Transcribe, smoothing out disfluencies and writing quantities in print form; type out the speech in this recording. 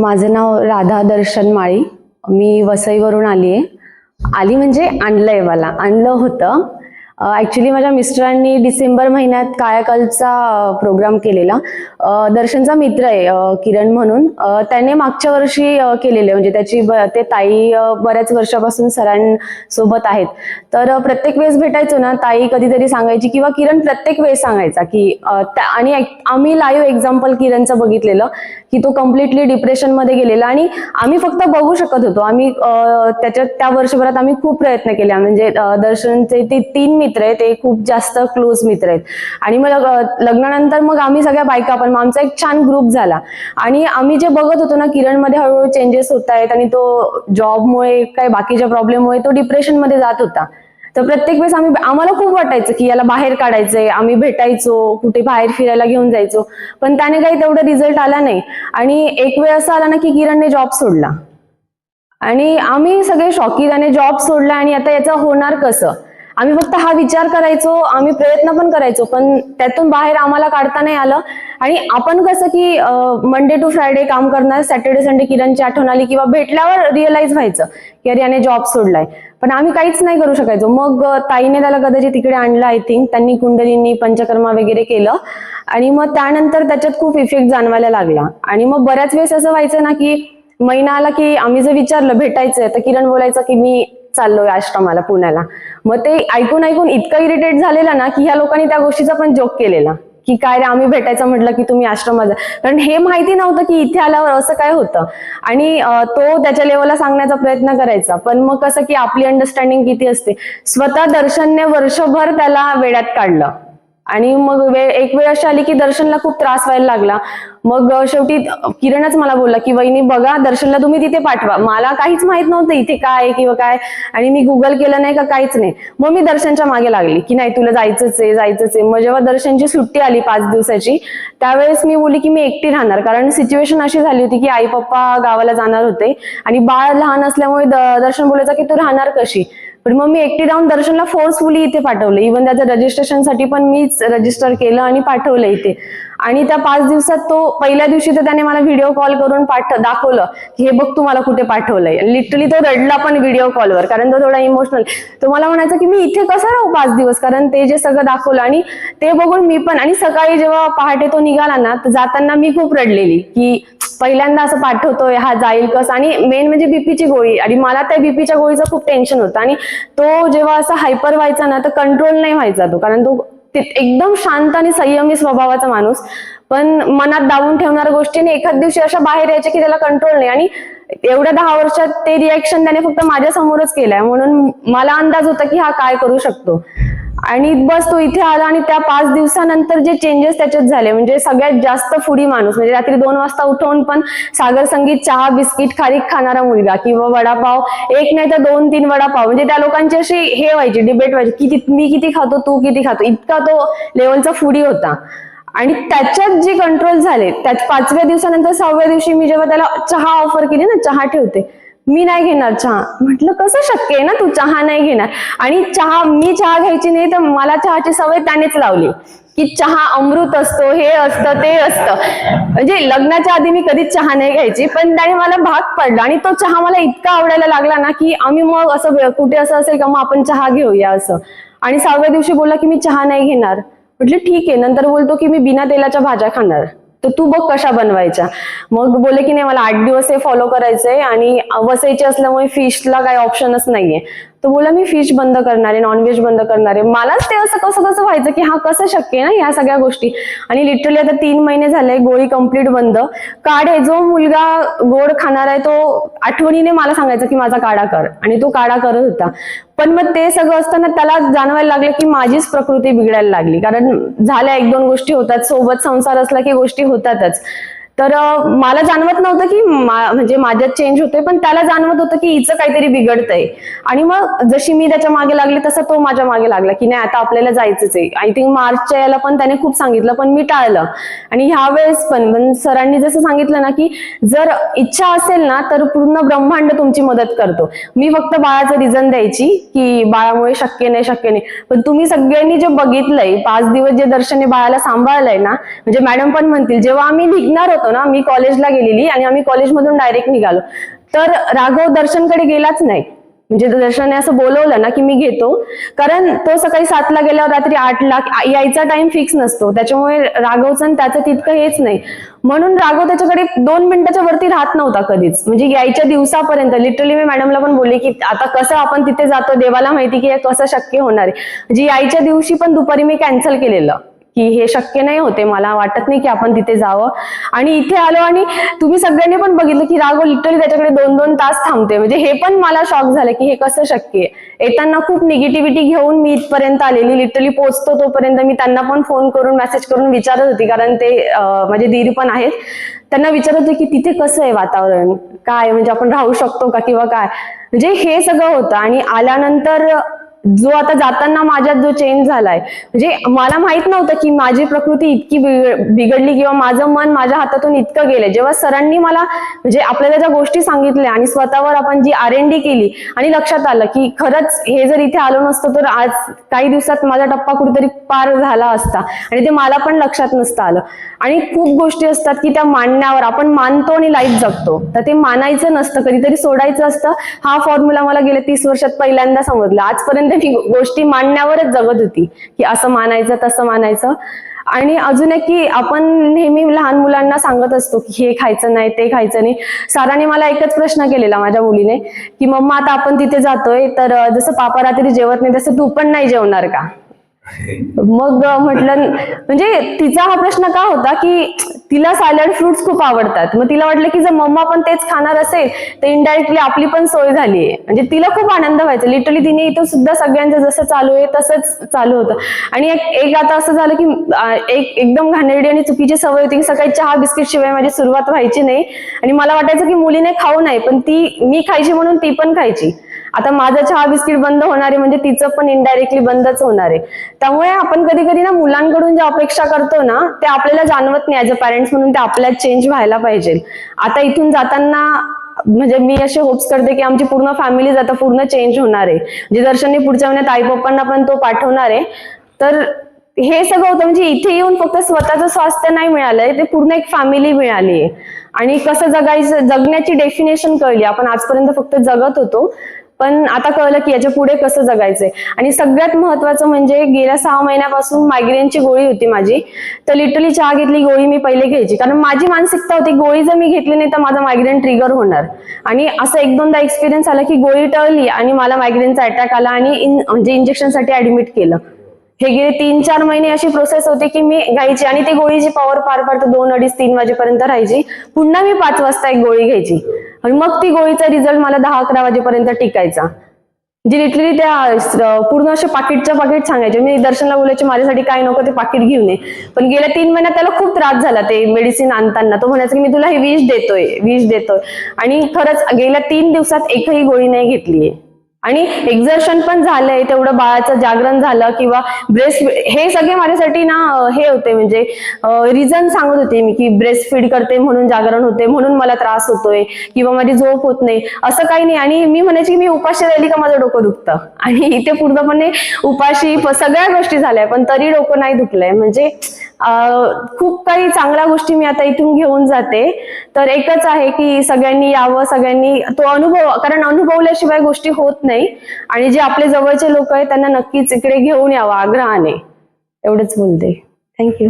माझं नाव राधा दर्शन माळी. मी वसईवरून आली म्हणजे आणलंय, मला आणलं होतं. ॲक्च्युली माझ्या मिस्टरांनी डिसेंबर महिन्यात कायाकल्पचा प्रोग्राम केलेला. दर्शनचा मित्र आहे किरण म्हणून, त्याने मागच्या वर्षी केलेले, म्हणजे त्याची ते ताई बऱ्याच वर्षापासून सरांसोबत आहेत. तर प्रत्येक वेळेस भेटायचो ना, ताई कधीतरी सांगायची किंवा किरण प्रत्येक वेळेस सांगायचा की आणि आम्ही लाईव्ह एक्झाम्पल किरणचं बघितलेलं की तो कम्प्लिटली डिप्रेशनमध्ये गेलेला आणि आम्ही फक्त बघू शकत होतो. आम्ही त्या वर्षभरात आम्ही खूप प्रयत्न केले. म्हणजे दर्शनचे ते 3 मित्र आहेत, ते खूप जास्त क्लोज मित्र आहेत. आणि मग लग्नानंतर मग आम्ही सगळ्या बायका पण आमचा एक छान ग्रुप झाला आणि आम्ही जे बघत होतो ना, किरणमध्ये हळूहळू चेंजेस होत आहेत आणि तो जॉबमुळे काय बाकीच्या प्रॉब्लेममुळे तो डिप्रेशनमध्ये जात होता. तर प्रत्येक वेळेस आम्हाला खूप वाटायचं की याला बाहेर काढायचंय. आम्ही भेटायचो, कुठे बाहेर फिरायला घेऊन जायचो, पण त्याने काही तेवढा रिझल्ट आला नाही. आणि एक वेळ असा आला ना की किरणने जॉब सोडला आणि आम्ही सगळे शॉकी, त्याने जॉब सोडला आणि आता याचं होणार कसं. आम्ही फक्त हा विचार करायचो, आम्ही प्रयत्न पण करायचो, पण त्यातून बाहेर आम्हाला काढता नाही आलं. आणि आपण कसं की मंडे टू फ्रायडे काम करणार, सॅटर्डे संडे किरणची आठवण आली किंवा भेटल्यावर रिअलाइज व्हायचं की अरे याने जॉब सोडलाय, पण आम्ही काहीच नाही करू शकायचो. मग ताईने त्याला कदाचित तिकडे आणलं, आय थिंक त्यांनी कुंडलींनी पंचकर्मा वगैरे केलं आणि मग त्यानंतर त्याच्यात खूप इफेक्ट जाणवायला लागला. आणि मग बऱ्याच वेळेस असं व्हायचं ना की महिना आला की आम्ही जर विचारलं भेटायचंय तर किरण बोलायचं की मी चाललोय आश्रमाला पुण्याला. मग ते ऐकून इतकं इरिटेट झालेला ना की ह्या लोकांनी त्या गोष्टीचा पण जोक केलेला की काय रे, आम्ही भेटायचं म्हटलं की तुम्ही आश्रमात जा. कारण हे माहिती नव्हतं की इथे आल्यावर असं काय होतं. आणि तो त्याच्या लेवलला सांगण्याचा प्रयत्न करायचा, पण मग कसं की आपली अंडरस्टँडिंग किती असते. स्वतः दर्शनने वर्षभर त्याला वेड्यात काढलं आणि मग एक वेळ अशी आली की दर्शनला खूप त्रास व्हायला लागला. मग शेवटी किरणच मला बोलला की वहिनी बघा, दर्शनला तुम्ही तिथे पाठवा. मला काहीच माहित नव्हतं इथे काय आहे किंवा काय, आणि मी गुगल केलं नाही का काहीच नाही. मग मी दर्शनच्या मागे लागली की नाही तुला जायचंच आहे. मग जेव्हा दर्शनची सुट्टी आली 5 दिवसाची, त्यावेळेस मी बोलली की मी एकटी राहणार, कारण सिच्युएशन अशी झाली होती की आई पप्पा गावाला जाणार होते आणि बाळ लहान असल्यामुळे दर्शन बोलायचं की तू राहणार कशी. पण मग मी एकटी राहून दर्शनला फोर्सफुली इथे पाठवलं. इव्हन त्याचं रजिस्ट्रेशनसाठी पण मीच रजिस्टर केलं आणि पाठवलं इथे. आणि त्या 5 दिवसात तो पहिल्या दिवशी तर त्याने मला व्हिडिओ कॉल करून दाखवलं की हे बघ तू मला कुठे पाठवलंय. लिटरली तो रडला पण व्हिडिओ कॉलवर, कारण तो थोडा इमोशनल. तो मला म्हणायचा की मी इथे कसं राहू 5 दिवस, कारण ते जे सगळं दाखवलं आणि ते बघून मी पण. आणि सकाळी जेव्हा पहाटे तो निघाला ना, तर जाताना मी खूप रडलेली की पहिल्यांदा असं पाठवतोय, हा जाईल कसं. आणि मेन म्हणजे बीपीची गोळी, आणि मला त्या बीपीच्या गोळीचं खूप टेन्शन होतं. आणि तो जेव्हा असा हायपर व्हायचा ना, तर कंट्रोल नाही व्हायचा तो, कारण तो एकदम शांत आणि संयमी स्वभावाचा माणूस, पण मनात दाबून ठेवणाऱ्या गोष्टीने एखाद दिवशी अशा बाहेर यायच्या की त्याला कंट्रोल नाही. आणि एवढ्या 10 वर्षात ते रिॲक्शन त्याने फक्त माझ्या समोरच केलंय, म्हणून मला अंदाज होता की हा काय करू शकतो. आणि बस तो इथे आला आणि त्या 5 दिवसानंतर जे चेंजेस त्याच्यात झाले, म्हणजे सगळ्यात जास्त फुडी माणूस, म्हणजे रात्री 2 वाजता उठवून पण सागर संगीत, चहा, बिस्किट, खारीक खाणारा मुलगा, किंवा वडापाव, एक नाही तर 2-3 वडापाव. म्हणजे त्या लोकांची अशी हे व्हायची, डिबेट व्हायची की मी किती खातो, तू किती खातो, इतका तो लेवलचा फुडी होता. आणि त्याच्यात जे कंट्रोल झाले, त्यात 5व्या दिवसानंतर 6व्या दिवशी मी जेव्हा त्याला चहा ऑफर केली ना, चहा ठेवते, मी नाही घेणार चहा. म्हटलं कसं शक्य आहे ना, तू चहा नाही घेणार. आणि मी चहा घ्यायची नाही, तर मला चहाची सवय त्यानेच लावली की चहा अमृत असतो, हे असतं ते असतं. म्हणजे लग्नाच्या आधी मी कधीच चहा नाही घ्यायची, पण त्याने मला भाग पडला आणि तो चहा मला इतका आवडायला लागला ना की आम्ही मग असं कुठे असं असेल का मग आपण चहा घेऊया असं. आणि 6व्या दिवशी बोलला की मी चहा नाही घेणार. म्हटलं ठीक आहे. नंतर बोलतो की मी बिना तेलाच्या भाज्या खाणार, तर तू बघ कशा बनवायच्या. मग बोले की नाही मला 8 दिवस हे फॉलो करायचंय, आणि वसईचे असल्यामुळे फिशला काही ऑप्शनच नाहीये. तो बोला मी फिश बंद करणार आहे, नॉनव्हेज बंद करणार आहे. मलाच ते असं कसं व्हायचं की हा कसं शक्य आहे ना ह्या सगळ्या गोष्टी. आणि लिटरली आता 3 महिने झाले गोळी कंप्लीट बंद. काढे, जो मुलगा गोड खाणार आहे तो आठवणीने मला सांगायचा की माझा काढा कर, आणि तो काढा करत होता. पण मग ते सगळं असताना त्याला जाणवायला लागलं की माझीच प्रकृती बिघडायला लागली, कारण झाल्या 1-2 गोष्टी होतात, सोबत संसार असला की गोष्टी होतातच. तर मला जाणवत नव्हतं की म्हणजे माझ्यात चेंज होतोय, पण त्याला जाणवत होतं की हिचं काहीतरी बिघडतंय. आणि मग जशी मी त्याच्या मागे लागले तसा तो माझ्या मागे लागला की नाही आता आपल्याला जायचंच आहे. आय थिंक मार्चच्या याला पण त्याने खूप सांगितलं, पण मी टाळलं. आणि ह्या वेळेस पण सरांनी जसं सांगितलं ना की जर इच्छा असेल ना तर पूर्ण ब्रह्मांड तुमची मदत करतो. मी फक्त बाळाचं रिझन द्यायची की बाळामुळे शक्य नाही. पण तुम्ही सगळ्यांनी जे बघितलंय 5 दिवस जे दर्शने बाळाला सांभाळलंय ना, म्हणजे मॅडम पण म्हणतील जेव्हा आम्ही निघणार होतो होतो ना, मी कॉलेजला गेलेली आणि आम्ही कॉलेजमधून डायरेक्ट निघालो, तर राघव दर्शनकडे गेलाच नाही. म्हणजे दर्शनने असं बोलवलं ना की मी घेतो, कारण तो सकाळी 7ला गेल्यावर रात्री 8ला यायचा टाइम फिक्स नसतो, त्याच्यामुळे राघवचं आणि त्याचं तितकं हेच नाही. म्हणून राघव त्याच्याकडे 2 मिनिटाच्या वरती राहत नव्हता कधीच, म्हणजे यायच्या दिवसापर्यंत. लिटरली मी मॅडमला पण बोलली की आता कसं आपण तिथे जातो, देवाला माहिती की हे कसं शक्य होणार आहे. म्हणजे यायच्या दिवशी पण दुपारी मी कॅन्सल केलेलं की हे शक्य नाही होते, मला वाटत नाही की आपण तिथे जावं. आणि इथे आलो आणि तुम्ही सगळ्यांनी पण बघितलं की राघव लिटरली त्याच्याकडे 2-2 तास थांबते. म्हणजे हे पण मला शॉक झालं की हे कसं शक्य आहे. येताना खूप निगेटिव्हिटी घेऊन मी इथपर्यंत आलेली, लिटरली पोहोचतो तोपर्यंत मी त्यांना पण फोन करून मेसेज करून विचारत होती, कारण ते माझे दीर पण आहेत, त्यांना विचारत होते की तिथे कसं आहे वातावरण, काय म्हणजे आपण राहू शकतो का किंवा काय. म्हणजे हे सगळं होतं. आणि आल्यानंतर जो आता जाताना माझ्यात जो चेंज झालाय, म्हणजे मला माहित नव्हतं की माझी प्रकृती इतकी बिघडली किंवा माझं मन माझ्या हातातून इतकं गेलंय. जेव्हा सरांनी मला म्हणजे आपल्याला ज्या गोष्टी सांगितल्या आणि स्वतःवर आपण जी R&D केली आणि लक्षात आलं की खरंच हे जर इथे आलो नसतं तर आज काही दिवसात माझा टप्पा कुठेतरी पार झाला असता, आणि ते मला पण लक्षात नसतं आलं. आणि खूप गोष्टी असतात की त्या मानण्यावर आपण मानतो आणि लाईफ जगतो, तर ते मानायचं नसतं, कधीतरी सोडायचं असतं. हा फॉर्म्युला मला गेल्या 30 वर्षात पहिल्यांदा समजला. आजपर्यंत मी गोष्टी मानण्यावरच जगत होती की असं मानायचं तसं मानायचं. आणि अजून एक की आपण नेहमी लहान मुलांना सांगत असतो की हे खायचं नाही ते खायचं नाही. साराने मला एकच प्रश्न केलेला माझ्या मुलीने की मम्मा आता आपण तिथे जातोय तर जसं पापा रात्री जेवत नाही तसं तू पण नाही जेवणार का. मग म्हटलं, म्हणजे तिचा हा प्रश्न का होता की तिला सॅलड फ्रुट्स खूप आवडतात. मग तिला वाटलं की जर मम्मा पण तेच खाणार असेल तर इनडायरेक्टली आपली पण सोय झालीये. म्हणजे तिला खूप आनंद व्हायचा. लिटरली तिने इथं सुद्धा सगळ्यांचं जसं चालू आहे तसंच चालू होतं. आणि एक आता असं झालं की एकदम घाणेरडी आणि चुकीची सवय होती की सकाळी चहा बिस्किट शिवाय माझी सुरुवात व्हायची नाही. आणि मला वाटायचं की मुलीने खाऊ नये, पण मी खायची म्हणून ती पण खायची. आता माझं चहा बिस्किट बंद होणार आहे म्हणजे तिचं पण इनडायरेक्टली बंदच होणार आहे. त्यामुळे आपण कधी कधी ना मुलांकडून ज्या अपेक्षा करतो ना ते आपल्याला जाणवत नाही ऍज अ पॅरेंट्स म्हणून, ते आपल्यात चेंज व्हायला पाहिजे. आता इथून जाताना म्हणजे मी असे होप्स करते की आमची पूर्ण फॅमिली आता पूर्ण चेंज होणार आहे. म्हणजे दर्शनने पुढच्या महिन्यात आई पप्पांना पण तो पाठवणार आहे. तर हे सगळं होतं, म्हणजे इथे येऊन फक्त स्वतःचं स्वास्थ्य नाही मिळालंय, ते पूर्ण एक फॅमिली मिळाली आहे. आणि कसं जगायचं, जगण्याची डेफिनेशन कळली. आपण आजपर्यंत फक्त जगत होतो, पण आता कळलं की याच्या पुढे कसं जगायचंय. आणि सगळ्यात महत्वाचं म्हणजे गेल्या 6 महिन्यापासून मायग्रेनची गोळी होती माझी. तर लिटरली चहा घेतली गोळी मी पहिले घ्यायची, कारण माझी मानसिकता होती गोळी जर मी घेतली नाही तर माझा मायग्रेन ट्रिगर होणार. आणि असं 1-2दा एक्सपिरियन्स आला की गोळी टळली आणि मला मायग्रेनचा अटॅक आला आणि म्हणजे इंजेक्शनसाठी ऍडमिट केलं. हे गेले 3-4 महिने अशी प्रोसेस होती की मी घ्यायची आणि ते गोळीची पॉवर फार फार 2, 2:30, 3 वाजेपर्यंत राहायची. पुन्हा मी 5 वाजता एक गोळी घ्यायची आणि मग ती गोळीचा रिझल्ट मला 10-11 वाजेपर्यंत टिकायचा. म्हणजे लिटरली त्या पूर्ण असे पाकिटच्या पाकिट सांगायचे. मी दर्शनला बोलायचे माझ्यासाठी काय नको ते पाकिट घेऊन ये. पण गेल्या 3 महिन्यात त्याला खूप त्रास झाला ते मेडिसिन आणताना. तो म्हणायचा की मी तुला हे विष देतोय. आणि खरंच गेल्या 3 दिवसात एकही गोळी नाही घेतलीये. आणि एक्झर्शन पण झालंय, तेवढं बाळाचं जागरण झालं किंवा ब्रेस्ट, हे सगळे माझ्यासाठी ना हे होते, म्हणजे रिझन सांगत होते मी की ब्रेस्ट फीड करते म्हणून जागरण होते, म्हणून मला त्रास होतोय किंवा माझी झोप होत नाही, असं काही नाही. आणि मी म्हणायची की मी उपाशी राहिली का माझं डोकं दुखतं, आणि इथे पूर्णपणे उपाशी सगळ्या गोष्टी झाल्या पण तरी डोकं नाही दुखलंय. म्हणजे खूप काही चांगल्या गोष्टी मी आता इथून घेऊन जाते. तर एकच आहे की सगळ्यांनी यावं, सगळ्यांनी तो अनुभव, कारण अनुभवल्याशिवाय गोष्टी होत नाही. आणि जे आपले जवळचे लोक आहेत त्यांना नक्कीच इकडे घेऊन यावं आग्रहाने. एवढंच बोलते. थँक्यू.